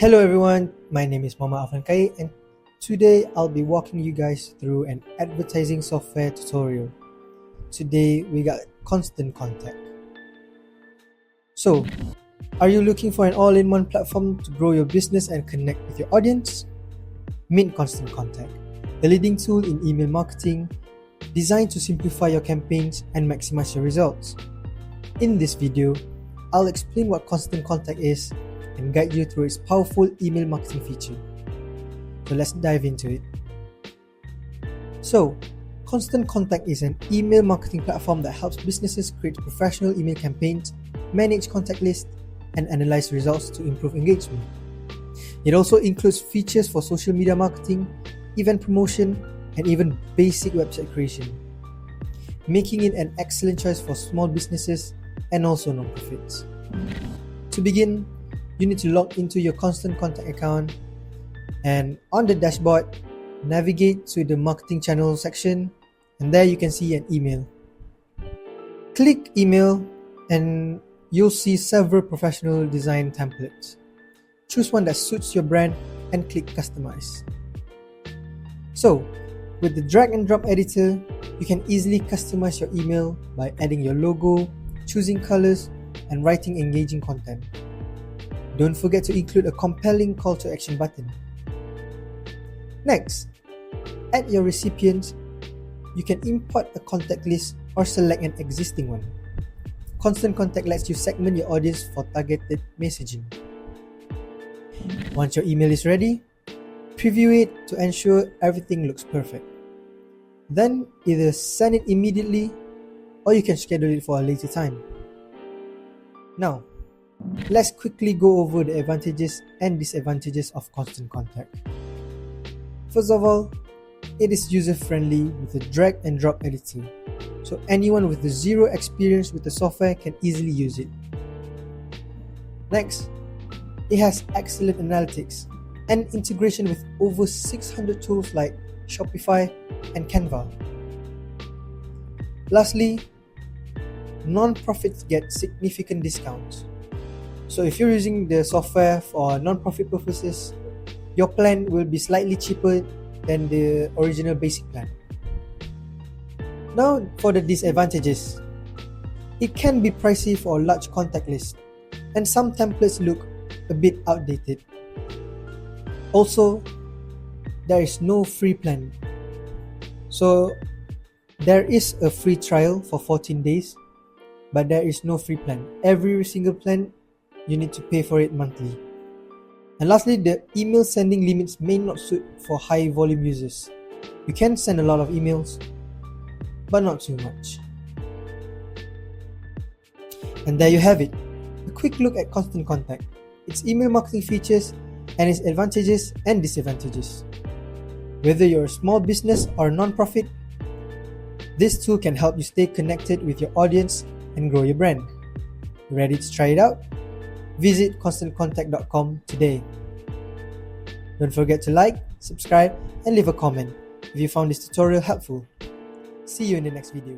Hello everyone, my name is Mama Afan Kai and today I'll be walking you guys through an advertising software tutorial. Today we got Constant Contact. So, are you looking for an all-in-one platform to grow your business and connect with your audience? Meet Constant Contact, the leading tool in email marketing, designed to simplify your campaigns and maximize your results. In this video, I'll explain what Constant Contact is and guide you through its powerful email marketing feature. So let's dive into it. So, Constant Contact is an email marketing platform that helps businesses create professional email campaigns, manage contact lists, and analyze results to improve engagement. It also includes features for social media marketing, event promotion, and even basic website creation, making it an excellent choice for small businesses and also non-profits. To begin, you need to log into your Constant Contact account, and on the dashboard, navigate to the marketing channel section, and there you can see an email. Click email and you'll see several professional design templates. Choose one that suits your brand and click customize. So, with the drag and drop editor, you can easily customize your email by adding your logo, choosing colors, and writing engaging content. Don't forget to include a compelling call to action button. Next, add your recipients. You can import a contact list or select an existing one. Constant Contact lets you segment your audience for targeted messaging. Once your email is ready, preview it to ensure everything looks perfect. Then either send it immediately or you can schedule it for a later time. Now, let's quickly go over the advantages and disadvantages of Constant Contact. First of all, it is user-friendly with a drag and drop editor, so anyone with zero experience with the software can easily use it. Next, it has excellent analytics and integration with over 600 tools like Shopify and Canva. Lastly, non-profits get significant discounts. So if you're using the software for non-profit purposes, your plan will be slightly cheaper than the original basic plan. Now for the disadvantages. It can be pricey for a large contact list, and some templates look a bit outdated. Also, there is no free plan. So there is a free trial for 14 days, but there is no free plan. Every single plan, you need to pay for it monthly. And lastly, the email sending limits may not suit for high volume users. You can send a lot of emails, but not too much. And there you have it, a quick look at Constant Contact, its email marketing features, and its advantages and disadvantages. Whether you're a small business or a non-profit, this tool can help you stay connected with your audience and grow your brand. Ready to try it out? Visit constantcontact.com today. Don't forget to like, subscribe, and leave a comment if you found this tutorial helpful. See you in the next video.